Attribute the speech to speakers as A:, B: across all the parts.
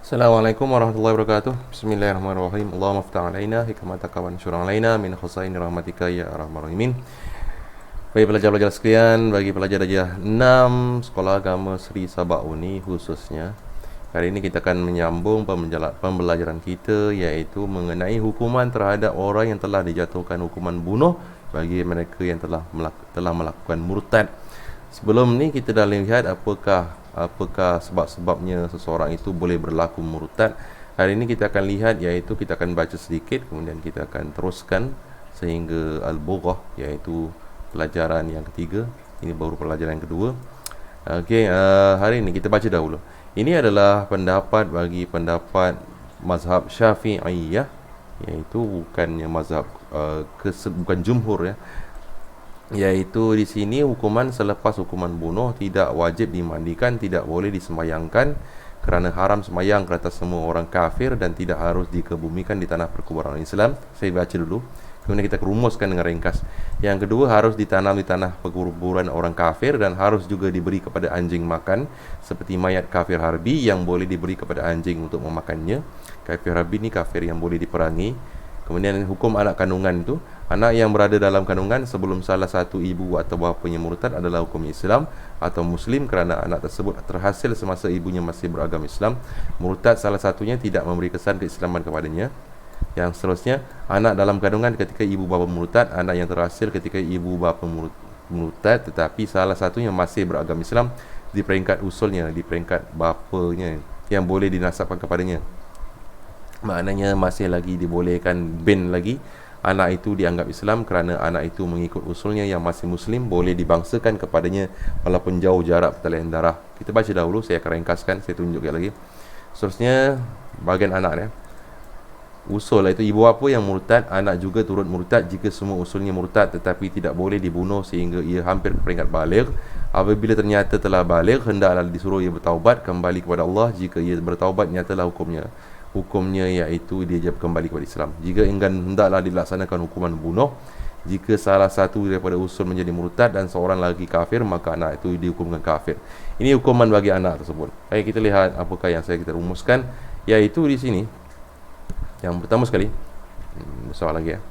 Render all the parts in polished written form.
A: Assalamualaikum warahmatullahi wabarakatuh. Bismillahirrahmanirrahim. Allahumma aftah alaina hikmataka wa ansyur alaina min khusaini rahmatika ya arhamar rahimin. Bagi pelajar-pelajar sekalian, bagi pelajar darjah 6 Sekolah Agama Sri Sabak Uni khususnya, hari ini kita akan menyambung pembelajaran kita, iaitu mengenai hukuman terhadap orang yang telah dijatuhkan hukuman bunuh bagi mereka yang telah melakukan murtad. Sebelum ni kita dah lihat apakah sebab-sebabnya seseorang itu boleh berlaku murtad. Hari ini kita akan lihat, iaitu kita akan baca sedikit, kemudian kita akan teruskan sehingga al-bughah, iaitu pelajaran yang ketiga. Ini baru pelajaran yang kedua. Okey, hari ini kita baca dahulu. Ini adalah pendapat mazhab Syafi'iyah, iaitu bukannya mazhab bukan jumhur ya. Iaitu di sini hukuman selepas hukuman bunuh tidak wajib dimandikan, tidak boleh disemayangkan kerana haram semayang ke atas semua orang kafir dan tidak harus dikebumikan di tanah perkuburan Islam. Saya baca dulu, kemudian kita rumuskan dengan ringkas. Yang kedua, harus ditanam di tanah perkuburan orang kafir dan harus juga diberi kepada anjing makan, seperti mayat kafir harbi yang boleh diberi kepada anjing untuk memakannya. Kafir harbi ni kafir yang boleh diperangi. Kemudian hukum anak kandungan itu, anak yang berada dalam kandungan sebelum salah satu ibu atau bapanya murtad adalah hukum Islam atau Muslim kerana anak tersebut terhasil semasa ibunya masih beragama Islam. Murtad salah satunya tidak memberi kesan keislaman kepadanya. Yang seterusnya, anak dalam kandungan ketika ibu bapa murtad, anak yang terhasil ketika ibu bapa murtad tetapi salah satunya masih beragama Islam di peringkat usulnya, di peringkat bapanya yang boleh dinasabkan kepadanya. Maknanya masih lagi dibolehkan bin lagi. Anak itu dianggap Islam kerana anak itu mengikut usulnya yang masih Muslim, boleh dibangsakan kepadanya walaupun jauh jarak pertalian darah. Kita baca dahulu, saya akan ringkaskan, saya tunjukkan lagi. Seterusnya, bahagian anak ya. Usul, iaitu ibu bapa yang murtad, anak juga turut murtad jika semua usulnya murtad, tetapi tidak boleh dibunuh sehingga ia hampir ke peringkat baligh. Apabila ternyata telah baligh, hendaklah disuruh ia bertaubat kembali kepada Allah. Jika ia bertaubat, nyatalah hukumnya iaitu dia kembali kepada Islam. Jika enggan, hendaklah dilaksanakan hukuman bunuh. Jika salah satu daripada usul menjadi murtad dan seorang lagi kafir, maka anak itu dihukumkan kafir. Ini hukuman bagi anak tersebut. Baik, kita lihat apakah yang kita rumuskan, iaitu di sini yang pertama sekali, soal lagi ya.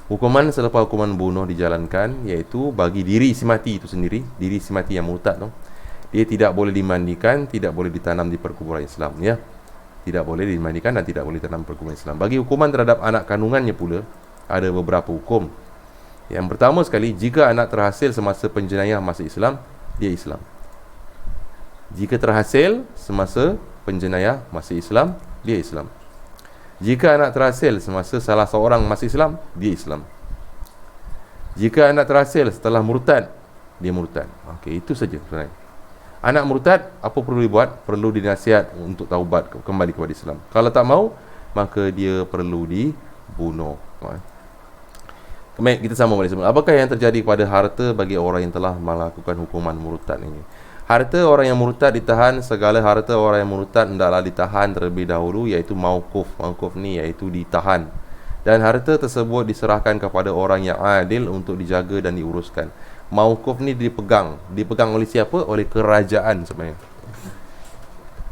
A: Hukuman selepas hukuman bunuh dijalankan, iaitu bagi diri si mati itu sendiri, diri si mati yang murtad tu, dia tidak boleh dimandikan, tidak boleh ditanam di perkuburan Islam ya. Tidak boleh dimandikan dan tidak boleh ditanam perkuburan Islam. Bagi hukuman terhadap anak kandungannya pula, ada beberapa hukum. Yang pertama sekali, jika anak terhasil semasa penjenayah masih Islam, dia Islam. Jika terhasil semasa penjenayah masih Islam, dia Islam. Jika anak terhasil semasa salah seorang masih Islam, dia Islam. Jika anak terhasil setelah murtad, dia murtad. Okey, itu saja sebenarnya. Anak murtad, apa perlu dibuat? Perlu dinasihat untuk taubat kembali kepada Islam. Kalau tak mau, maka dia perlu dibunuh. Kemudian kita sambung balik semula. Apakah yang terjadi kepada harta bagi orang yang telah melakukan hukuman murtad ini? Harta orang yang murtad ditahan. Segala harta orang yang murtad hendaklah ditahan terlebih dahulu, iaitu mauquf. Mauquf ni iaitu ditahan. Dan harta tersebut diserahkan kepada orang yang adil untuk dijaga dan diuruskan. Mauquf ni dipegang oleh siapa? Oleh kerajaan sebenarnya.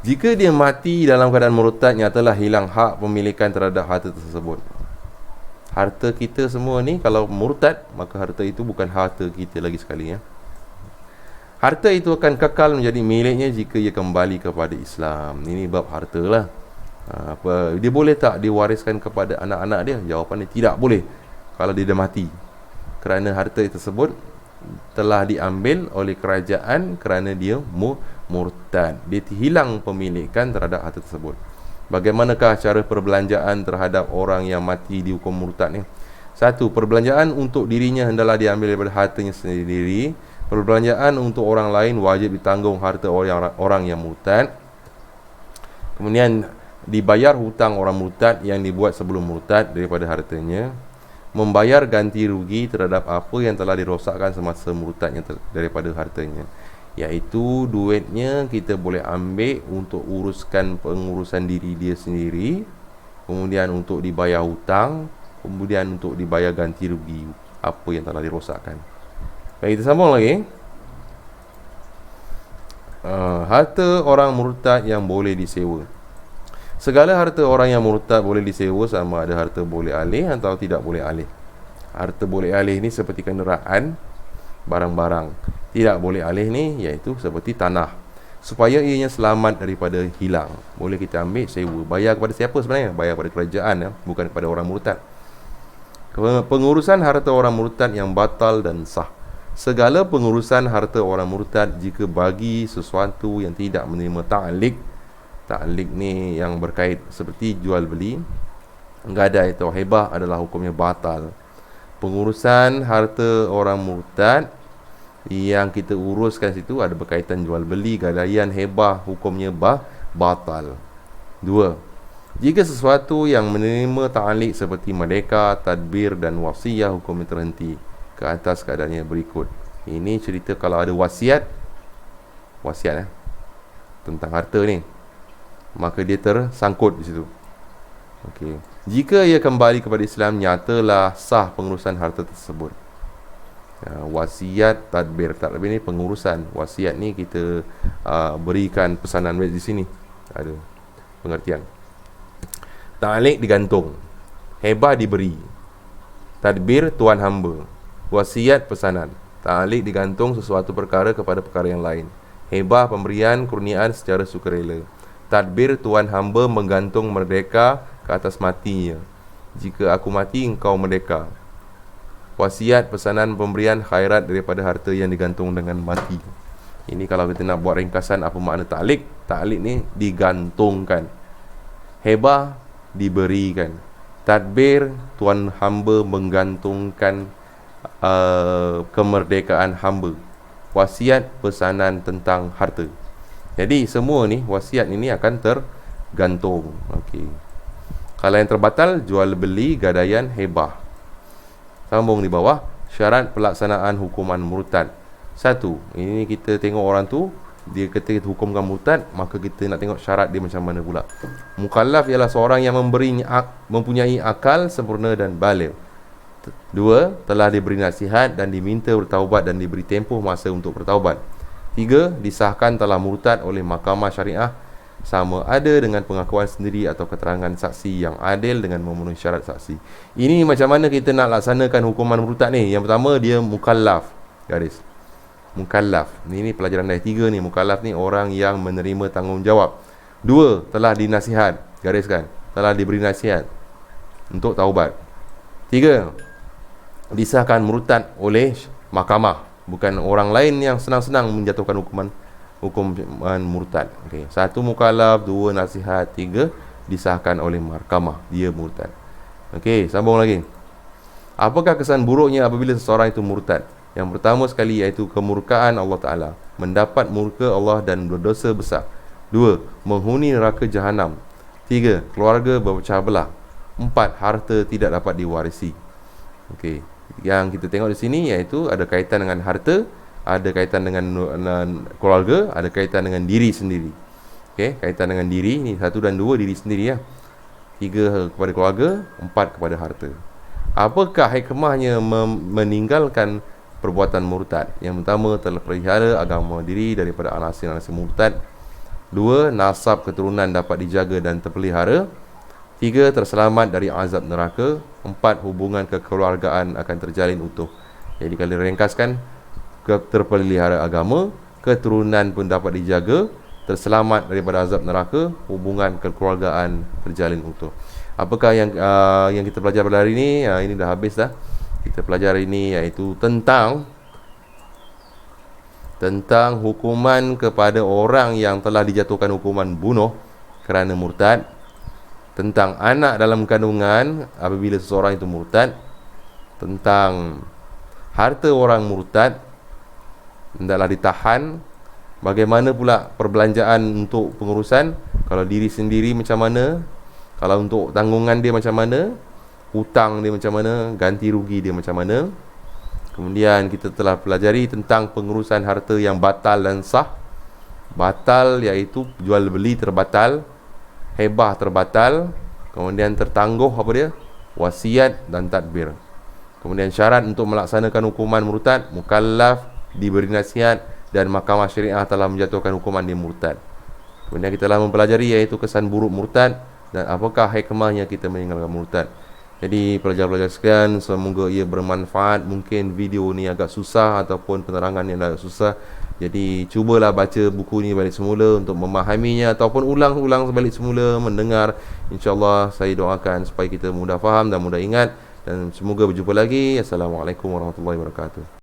A: Jika dia mati dalam keadaan murtad, nyatalah hilang hak pemilikan terhadap harta tersebut. Harta kita semua ni kalau murtad, maka harta itu bukan harta kita lagi sekali ya. Harta itu akan kekal menjadi miliknya jika ia kembali kepada Islam. Ini bab harta lah. Dia boleh tak diwariskan kepada anak-anak dia? Jawapannya tidak boleh kalau dia dah mati, kerana harta tersebut telah diambil oleh kerajaan kerana dia murtad. Dia hilang pemilikan terhadap harta tersebut. Bagaimanakah cara perbelanjaan terhadap orang yang mati dihukum murtad ni? Satu, perbelanjaan untuk dirinya hendaklah diambil daripada hartanya sendiri. Perbelanjaan untuk orang lain wajib ditanggung harta orang yang murtad. Kemudian dibayar hutang orang murtad yang dibuat sebelum murtad daripada hartanya. Membayar ganti rugi terhadap apa yang telah dirosakkan semasa murtadnya daripada hartanya, iaitu duitnya kita boleh ambil untuk uruskan pengurusan diri dia sendiri, kemudian untuk dibayar hutang, kemudian untuk dibayar ganti rugi apa yang telah dirosakkan. Baik, kita sambung lagi. Harta orang murtad yang boleh disewa. Segala harta orang yang murtad boleh disewa, sama ada harta boleh alih atau tidak boleh alih. Harta boleh alih ni seperti kenderaan, barang-barang. Tidak boleh alih ni iaitu seperti tanah. Supaya ianya selamat daripada hilang, boleh kita ambil sewa. Bayar kepada siapa sebenarnya? Bayar kepada kerajaan, bukan kepada orang murtad. Pengurusan harta orang murtad yang batal dan sah. Segala pengurusan harta orang murtad jika bagi sesuatu yang tidak menerima ta'liq. Ta'liq ni yang berkait seperti jual beli, gadai atau hebah adalah hukumnya batal. Pengurusan harta orang murtad yang kita uruskan situ ada berkaitan jual beli, gadaian, hebah, hukumnya batal. 2. Jika sesuatu yang menerima ta'liq seperti merdeka, tadbir dan wasiat, hukumnya terhenti ke atas keadaannya berikut. Ini cerita kalau ada wasiat tentang harta ni, maka dia tersangkut di situ. Okey. Jika ia kembali kepada Islam, nyatalah sah pengurusan harta tersebut. Wasiat, tadbir ni pengurusan. Wasiat ni kita berikan pesanan di sini, ada pengertian. Ta'liq digantung, hebah diberi, tadbir tuan hamba, wasiat pesanan. Ta'liq digantung sesuatu perkara kepada perkara yang lain. Hebah pemberian kurniaan secara sukarela. Tadbir tuan hamba menggantung merdeka ke atas matinya. Jika aku mati, engkau merdeka. Wasiat pesanan pemberian khairat daripada harta yang digantung dengan mati. Ini kalau kita nak buat ringkasan apa makna ta'liq. Ta'liq ni digantungkan. Hebah diberikan. Tadbir tuan hamba menggantungkan kemerdekaan hamba. Wasiat pesanan tentang harta. Jadi semua ni wasiat ini akan tergantung. Okey. Kalau yang terbatal, jual beli, gadaian, hebah. Sambung di bawah, syarat pelaksanaan hukuman murtad. 1. Ini kita tengok orang tu, dia kata kita hukumkan murtad, maka kita nak tengok syarat dia macam mana pula. Mukallaf ialah seorang yang mempunyai akal sempurna dan baligh. 2. Telah diberi nasihat dan diminta bertaubat dan diberi tempoh masa untuk bertaubat. 3. Disahkan telah murtad oleh mahkamah syariah, sama ada dengan pengakuan sendiri atau keterangan saksi yang adil dengan memenuhi syarat saksi. Ini macam mana kita nak laksanakan hukuman murtad ni? Yang pertama, dia mukallaf. Garis mukallaf. Ini pelajaran dari 3 ni. Mukallaf ni orang yang menerima tanggungjawab. 2. Telah dinasihat. Gariskan, telah diberi nasihat untuk taubat. 3. Disahkan murtad oleh mahkamah, bukan orang lain yang senang-senang menjatuhkan hukuman murtad. Okey. 1 mukallaf, 2 nasihat, 3 disahkan oleh mahkamah, dia murtad. Okey, sambung lagi. Apakah kesan buruknya apabila seseorang itu murtad? Yang pertama sekali iaitu kemurkaan Allah Ta'ala, mendapat murka Allah dan berdosa besar. 2. Menghuni neraka jahanam. 3. Keluarga berpecah belah. 4. Harta tidak dapat diwarisi. Okey. Yang kita tengok di sini iaitu ada kaitan dengan harta, ada kaitan dengan keluarga, ada kaitan dengan diri sendiri. Okey, kaitan dengan diri ni 1 dan 2 diri sendiri 3 kepada keluarga, 4 kepada harta. Apakah hikmahnya meninggalkan perbuatan murtad? Yang pertama, terpelihara agama diri daripada anasir-anasir murtad. 2. Nasab keturunan dapat dijaga dan terpelihara. 3. Terselamat dari azab neraka. 4. Hubungan kekeluargaan akan terjalin utuh. Jadi kalau ringkaskan, terpelihara agama, keturunan pun dapat dijaga, terselamat daripada azab neraka, hubungan kekeluargaan terjalin utuh. Apakah yang kita pelajari pada hari ini? Ini dah habis dah. Kita pelajari ini iaitu tentang hukuman kepada orang yang telah dijatuhkan hukuman bunuh kerana murtad, tentang anak dalam kandungan apabila seseorang itu murtad, tentang harta orang murtad hendaklah ditahan, bagaimana pula perbelanjaan untuk pengurusan, kalau diri sendiri macam mana, kalau untuk tanggungan dia macam mana, hutang dia macam mana, ganti rugi dia macam mana. Kemudian kita telah pelajari tentang pengurusan harta yang batal dan sah. Batal iaitu jual beli terbatal, hebah terbatal, kemudian tertangguh apa dia? Wasiat dan tadbir. Kemudian syarat untuk melaksanakan hukuman murtad, mukallaf, diberi nasihat, dan mahkamah syariah telah menjatuhkan hukuman dia murtad. Kemudian kita telah mempelajari iaitu kesan buruk murtad dan apakah hikmahnya kita meninggalkan murtad. Jadi pelajar-pelajar sekalian, semoga ia bermanfaat. Mungkin video ni agak susah ataupun penerangan yang agak susah. Jadi cubalah baca buku ni balik semula untuk memahaminya ataupun ulang-ulang balik semula mendengar. InsyaAllah saya doakan supaya kita mudah faham dan mudah ingat. Dan semoga berjumpa lagi. Assalamualaikum warahmatullahi wabarakatuh.